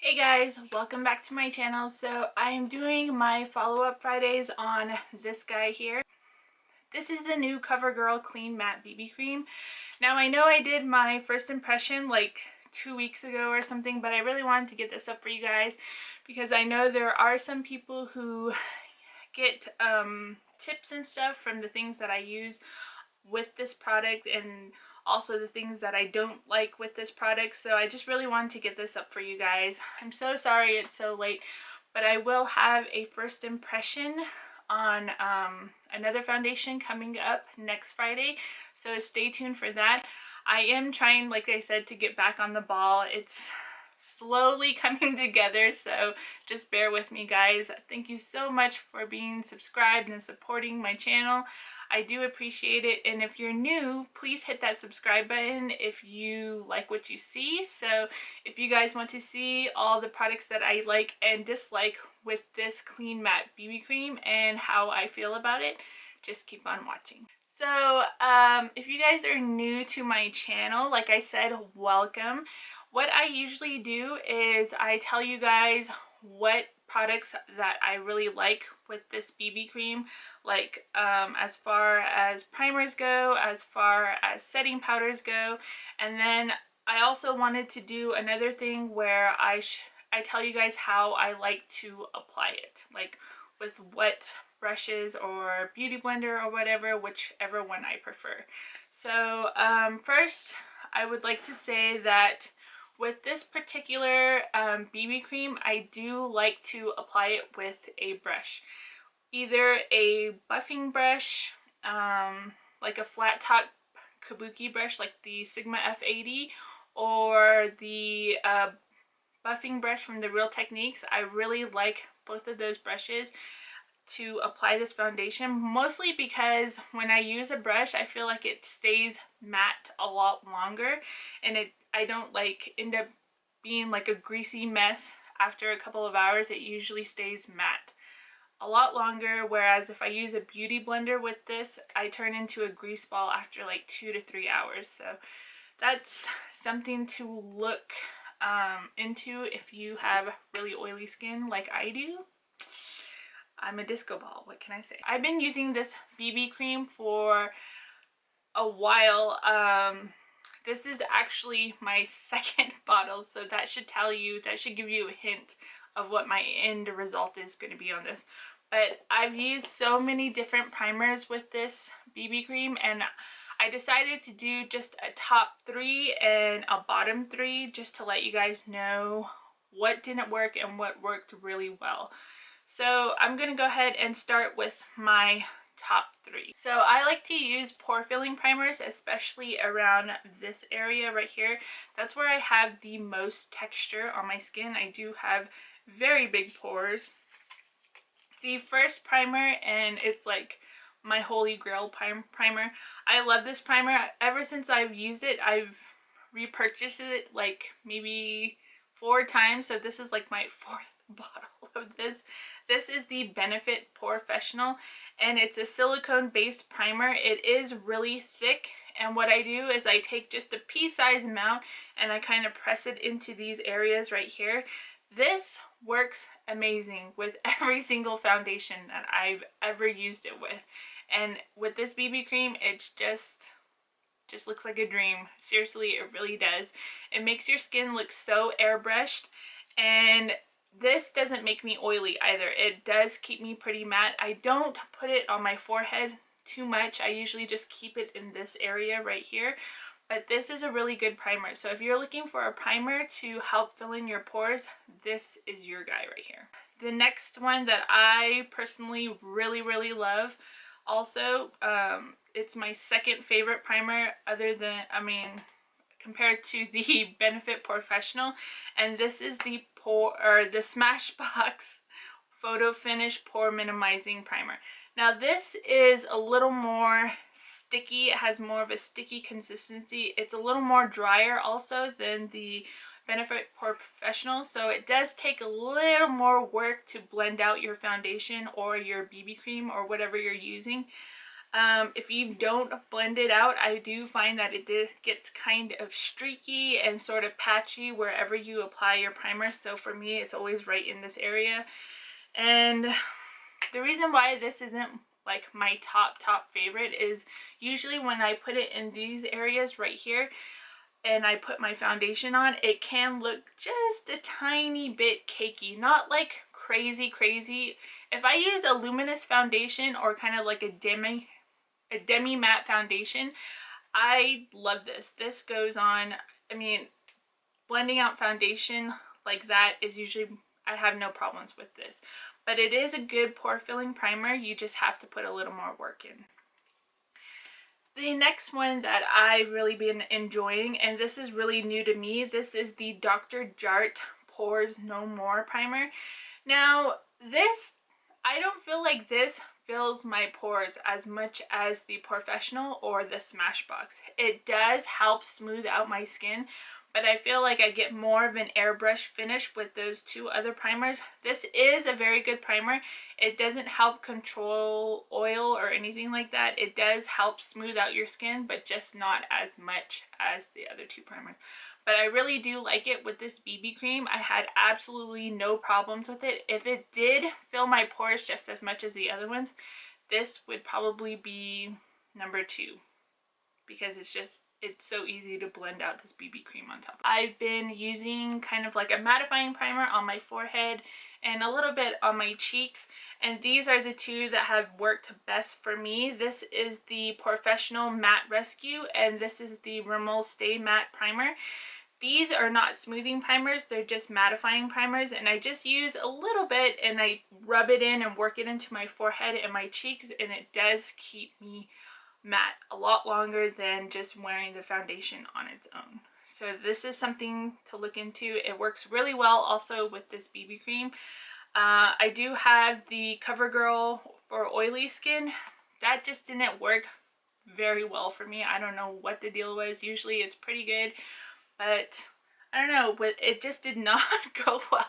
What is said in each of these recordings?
Hey guys, welcome back to my channel. So I am doing my follow-up Fridays on this guy here. This is the new CoverGirl Clean Matte BB Cream. Now I know I did my first impression like 2 weeks ago or something, but I really wanted to get this up for you guys because I know there are some people who get tips and stuff from the things that I use with this product and also the things that I don't like with this product. So I just really wanted to get this up for you guys. I'm so sorry it's so late, but I will have a first impression on another foundation coming up next Friday, so stay tuned for that. I am trying, like I said, to get back on the ball. It's slowly coming together, so just bear with me, guys. Thank you so much for being subscribed and supporting my channel. I do appreciate it, and if you're new, please hit that subscribe button if you like what you see. So if you guys want to see all the products that I like and dislike with this Clean Matte BB Cream and how I feel about it, just keep on watching. So if you guys are new to my channel, like I said, welcome. What I usually do is I tell you guys what products that I really like with this BB cream, like as far as primers go, as far as setting powders go, and then I also wanted to do another thing where I tell you guys how I like to apply it, like with what brushes or beauty blender or whatever, whichever one I prefer. So first I would like to say that with this particular BB cream, I do like to apply it with a brush. Either a buffing brush, like a flat top kabuki brush like the Sigma F80, or the buffing brush from the Real Techniques. I really like both of those brushes to apply this foundation, mostly because when I use a brush I feel like it stays matte a lot longer, and I don't like end up being like a greasy mess after a couple of hours. It usually stays matte a lot longer, whereas if I use a beauty blender with this, I turn into a grease ball after like 2 to 3 hours. So that's something to look into if you have really oily skin like I do. I'm a disco ball, what can I say? I've been using this BB cream for a while. This is actually my second bottle, so that should give you a hint of what my end result is going to be on this. But I've used so many different primers with this BB cream, and I decided to do just a top 3 and a bottom 3 just to let you guys know what didn't work and what worked really well. So I'm going to go ahead and start with my top 3. So I like to use pore filling primers, especially around this area right here. That's where I have the most texture on my skin. I do have very big pores. The first primer, and it's like my holy grail primer. I love this primer. Ever since I've used it, I've repurchased it like maybe 4 times. So this is like my 4th bottle of this. This is the Benefit Professional, and it's a silicone based primer. It is really thick, and what I do is I take just a pea-sized amount and I kind of press it into these areas right here. This works amazing with every single foundation that I've ever used it with, and with this BB cream it's just looks like a dream. Seriously, it really does. It makes your skin look so airbrushed, and this doesn't make me oily either. It does keep me pretty matte. I don't put it on my forehead too much. I usually just keep it in this area right here. But this is a really good primer. So if you're looking for a primer to help fill in your pores, this is your guy right here. The next one that I personally really love, also, it's my second favorite primer other than, compared to the Benefit Professional, and this is the Smashbox Photo Finish Pore Minimizing Primer. Now this is a little more sticky. It has more of a sticky consistency. It's a little more drier also than the Benefit Professional, so it does take a little more work to blend out your foundation or your BB cream or whatever you're using. If you don't blend it out, I do find that it gets kind of streaky and sort of patchy wherever you apply your primer. So for me, it's always right in this area. And the reason why this isn't like my top favorite is usually when I put it in these areas right here and I put my foundation on, it can look just a tiny bit cakey, not like crazy. If I use a luminous foundation or kind of like a demi matte foundation, I love this. This goes on, I mean, blending out foundation like that is usually, I have no problems with this. But it is a good pore filling primer. You just have to put a little more work in. The next one that I've really been enjoying, and this is really new to me, this is the Dr. Jart Pores No More primer. Now, this, I don't feel like this fills my pores as much as the Professional or the Smashbox. It does help smooth out my skin, but I feel like I get more of an airbrush finish with those two other primers. This is a very good primer. It doesn't help control oil or anything like that. It does help smooth out your skin, but just not as much as the other two primers. But I really do like it with this BB cream. I had absolutely no problems with it. If it did fill my pores just as much as the other ones, this would probably be number 2, because it's so easy to blend out this BB cream on top. I've been using kind of like a mattifying primer on my forehead and a little bit on my cheeks, and these are the two that have worked best for me. This is the Professional Matte Rescue, and this is the Rimmel Stay Matte Primer. These are not smoothing primers, they're just mattifying primers, and I just use a little bit and I rub it in and work it into my forehead and my cheeks, and it does keep me matte a lot longer than just wearing the foundation on its own. So this is something to look into. It works really well also with this BB cream. I do have the CoverGirl for oily skin. That just didn't work very well for me. I don't know what the deal was. Usually it's pretty good, but I don't know, but it just did not go well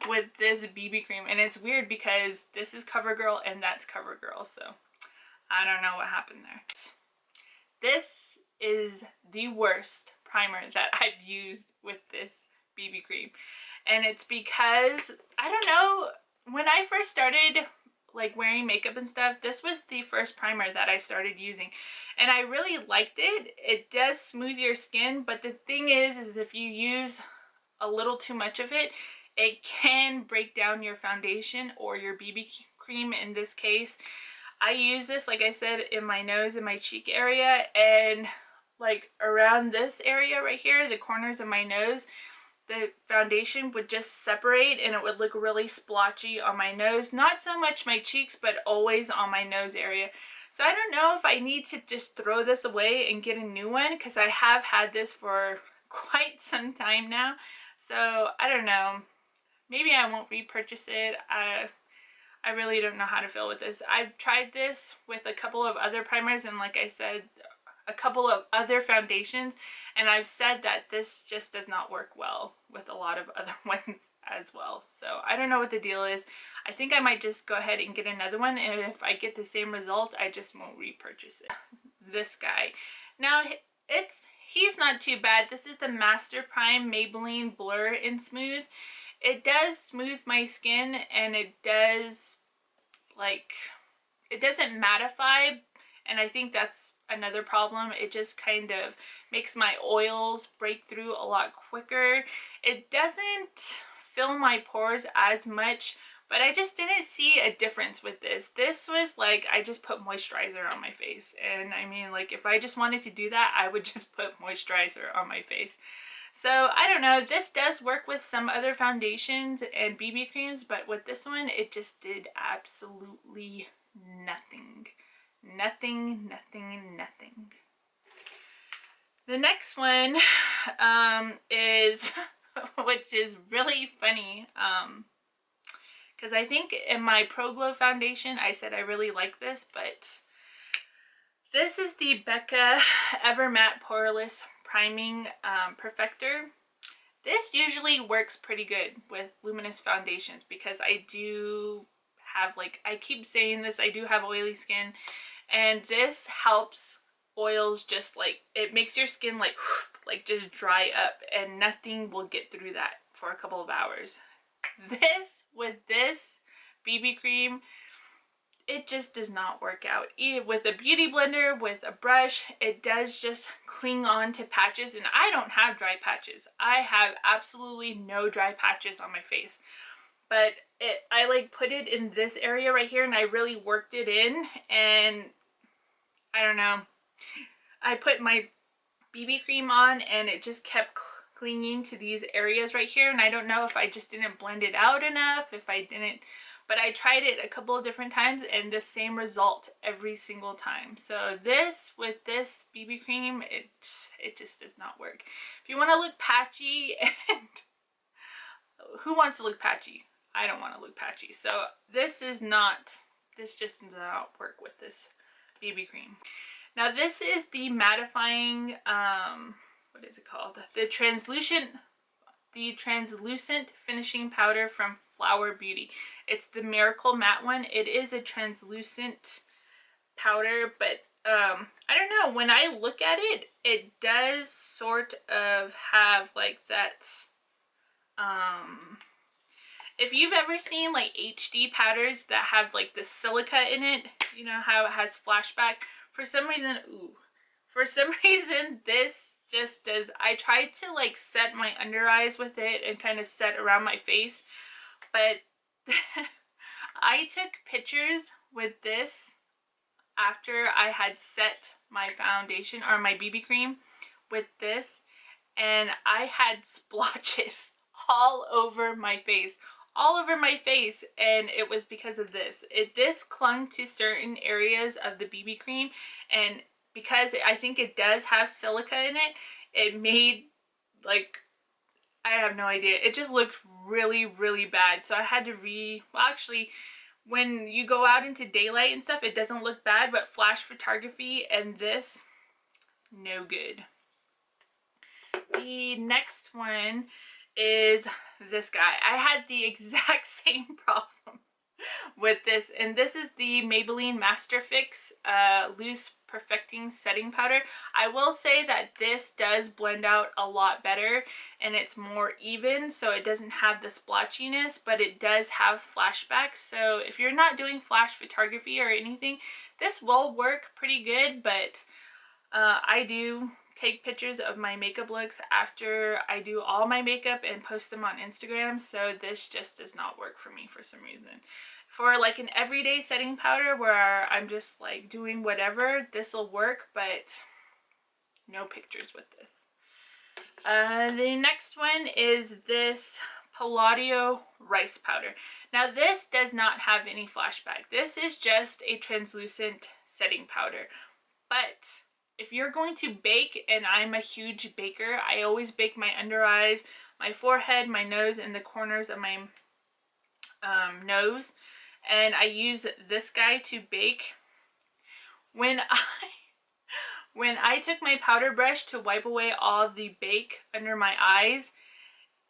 with this BB cream. And it's weird because this is CoverGirl and that's CoverGirl, so I don't know what happened there. This is the worst primer that I've used with this BB cream. And it's because, I don't know, when I first started like wearing makeup and stuff, this was the first primer that I started using. And I really liked it. It does smooth your skin, but the thing is if you use a little too much of it, it can break down your foundation or your BB cream in this case. I use this, like I said, in my nose and my cheek area, and like around this area right here, the corners of my nose, the foundation would just separate and it would look really splotchy on my nose. Not so much my cheeks, but always on my nose area. So I don't know if I need to just throw this away and get a new one, because I have had this for quite some time now. So I don't know. Maybe I won't repurchase it. I really don't know how to feel with this. I've tried this with a couple of other primers and, like I said, a couple of other foundations, and I've said that this just does not work well with a lot of other ones as well. So I don't know what the deal is. I think I might just go ahead and get another one, and if I get the same result, I just won't repurchase it. This guy. Now, he's not too bad. This is the Master Prime Maybelline Blur and Smooth. It does smooth my skin, and it does, like, it doesn't mattify, and I think that's another problem. It just kind of makes my oils break through a lot quicker. It doesn't fill my pores as much, but I just didn't see a difference with this. This was like, I just put moisturizer on my face, and I mean, like, if I just wanted to do that, I would just put moisturizer on my face. So I don't know, this does work with some other foundations and BB creams, but with this one, it just did absolutely nothing. Nothing. The next one is, which is really funny, because I think in my Pro Glow foundation, I said I really like this, but this is the Becca Ever Matte Poreless Priming Perfector. This usually works pretty good with luminous foundations because I do have, like, I keep saying this, I do have oily skin, and this helps oils just like, it makes your skin like just dry up, and nothing will get through that for a couple of hours. This, with this BB cream, it just does not work out. With a beauty blender, with a brush, it does just cling on to patches, and I don't have dry patches. I have absolutely no dry patches on my face. But I like put it in this area right here, and I really worked it in, and I don't know. I put my BB cream on and it just kept clinging to these areas right here, and I don't know if I just didn't blend it out enough, if I didn't, but I tried it a couple of different times and the same result every single time. So this, with this BB cream, it just does not work. If you want to look patchy, and who wants to look patchy? I don't want to look patchy. So this just does not work with this BB cream. Now this is the mattifying, what is it called? The translucent finishing powder from Flower Beauty. It's the Miracle Matte one. It is a translucent powder, but I don't know, when I look at it, it does sort of have like that, if you've ever seen like HD powders that have like the silica in it, you know how it has flashback? For some reason, this just does. I tried to like set my under eyes with it and kind of set around my face, but I took pictures with this after I had set my foundation or my BB cream with this, and I had splotches all over my face. And it was because of this. This clung to certain areas of the BB cream, and because I think it does have silica in it, it made, like, I have no idea. It just looked really, really bad. So I had to well, actually, when you go out into daylight and stuff, it doesn't look bad, but flash photography and this, no good. The next one is this guy. I had the exact same problem with this, and this is the Maybelline Master Fix Loose Perfecting Setting Powder. I will say that this does blend out a lot better, and it's more even, so it doesn't have the splotchiness, but it does have flashback. So if you're not doing flash photography or anything, this will work pretty good, but I do take pictures of my makeup looks after I do all my makeup and post them on Instagram, so this just does not work for me for some reason. For like an everyday setting powder where I'm just like doing whatever, this will work, but no pictures with this. The next one is this Palladio Rice Powder. Now this does not have any flashback. This is just a translucent setting powder, but if you're going to bake, and I'm a huge baker, I always bake my under eyes, my forehead, my nose, and the corners of my nose, and I use this guy to bake. When I took my powder brush to wipe away all the bake under my eyes,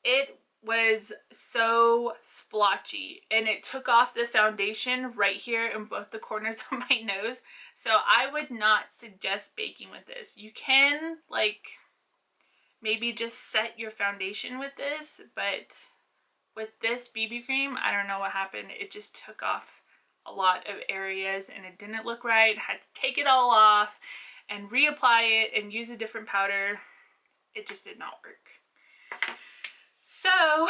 it was so splotchy, and it took off the foundation right here in both the corners of my nose. So I would not suggest baking with this. You can like maybe just set your foundation with this, but with this BB cream, I don't know what happened. It just took off a lot of areas and it didn't look right. I had to take it all off and reapply it and use a different powder. It just did not work. So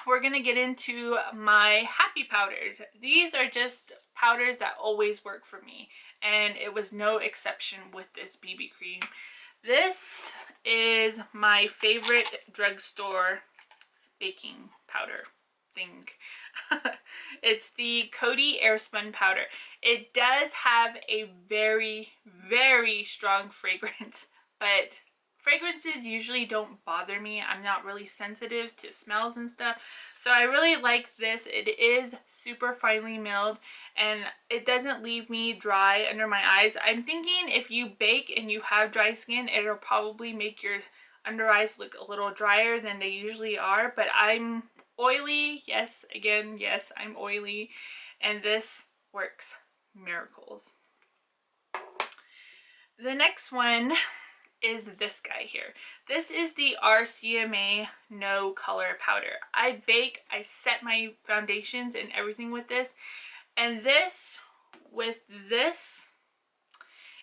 we're gonna get into my happy powders. These are just powders that always work for me, and it was no exception with this BB cream. This is my favorite drugstore baking powder thing. It's the Coty Airspun powder. It does have a very, very strong fragrance, but fragrances usually don't bother me. I'm not really sensitive to smells and stuff. So I really like this. It is super finely milled and it doesn't leave me dry under my eyes. I'm thinking if you bake and you have dry skin, it'll probably make your under eyes look a little drier than they usually are. But I'm oily. Yes, again, yes, I'm oily. And this works miracles. The next one is this guy here. This is the RCMA No Color Powder. I bake, I set my foundations and everything with this. And this, with this,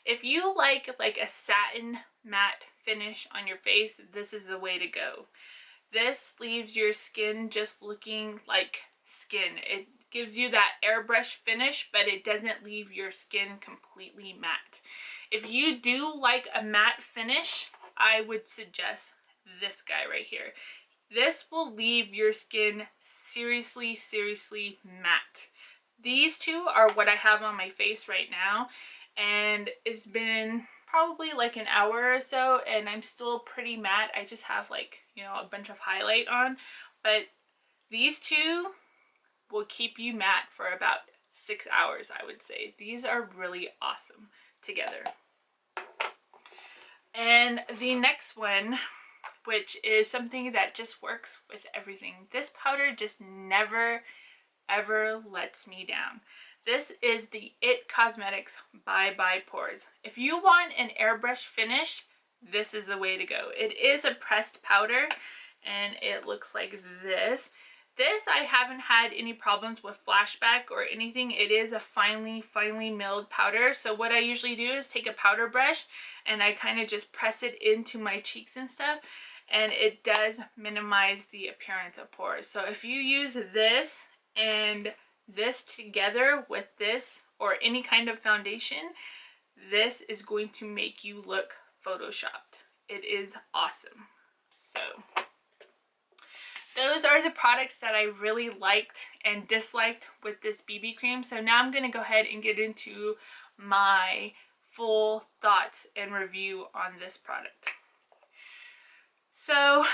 if you like a satin matte finish on your face, this is the way to go. This leaves your skin just looking like skin. It gives you that airbrush finish, but it doesn't leave your skin completely matte. If you do like a matte finish, I would suggest this guy right here. This will leave your skin seriously, seriously matte. These two are what I have on my face right now, and it's been probably like an hour or so, and I'm still pretty matte. I just have like, you know, a bunch of highlight on, but these two will keep you matte for about 6 hours, I would say. These are really awesome together. And the next one, which is something that just works with everything. This powder just never, ever lets me down. This is the It Cosmetics Bye Bye Pores. If you want an airbrush finish, this is the way to go. It is a pressed powder, and it looks like this. This, I haven't had any problems with flashback or anything. It is a finely milled powder. So what I usually do is take a powder brush and I kind of just press it into my cheeks and stuff, and it does minimize the appearance of pores. So if you use this and this together with this or any kind of foundation, this is going to make you look photoshopped. It is awesome. So those are the products that I really liked and disliked with this BB cream. So now I'm going to go ahead and get into my full thoughts and review on this product. So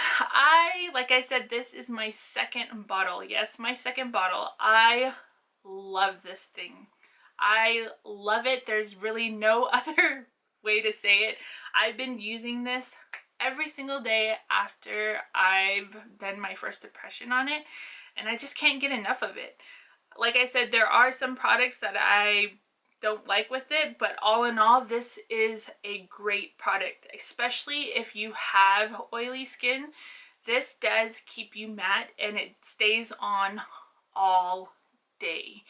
like I said, this is my second bottle. Yes, my second bottle. I love this thing. I love it. There's really no other way to say it. I've been using this every single day after I've done my first impression on it, and I just can't get enough of it. Like I said, there are some products that I don't like with it, but all in all, this is a great product, especially if you have oily skin. This does keep you matte, and it stays on all day.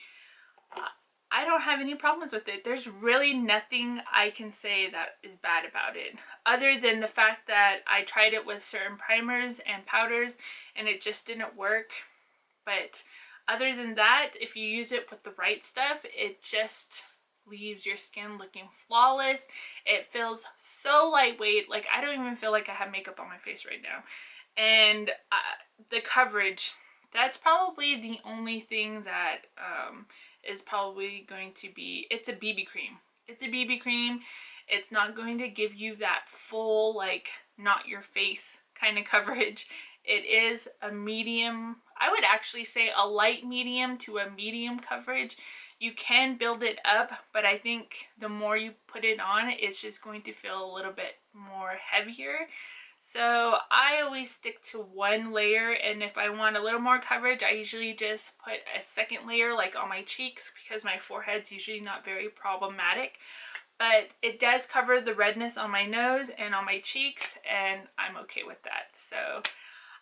I don't have any problems with it. There's really nothing I can say that is bad about it, other than the fact that I tried it with certain primers and powders and it just didn't work. But other than that, if you use it with the right stuff, it just leaves your skin looking flawless. It feels so lightweight. Like, I don't even feel like I have makeup on my face right now. And the coverage, that's probably the only thing that is probably going to be, it's a BB cream. It's a BB cream. It's not going to give you that full, like, not your face kind of coverage. It is a medium, I would actually say a light medium to a medium coverage. You can build it up, but I think the more you put it on, it's just going to feel a little bit more heavier. So I always stick to one layer, and if I want a little more coverage, I usually just put a second layer like on my cheeks, because my forehead's usually not very problematic. But it does cover the redness on my nose and on my cheeks, and I'm okay with that. So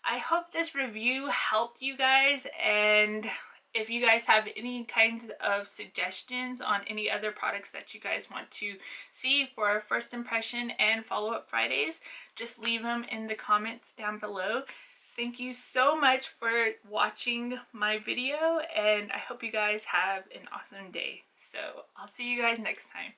I hope this review helped you guys, and if you guys have any kinds of suggestions on any other products that you guys want to see for first impression and follow-up Fridays, just leave them in the comments down below. Thank you so much for watching my video, and I hope you guys have an awesome day. So I'll see you guys next time.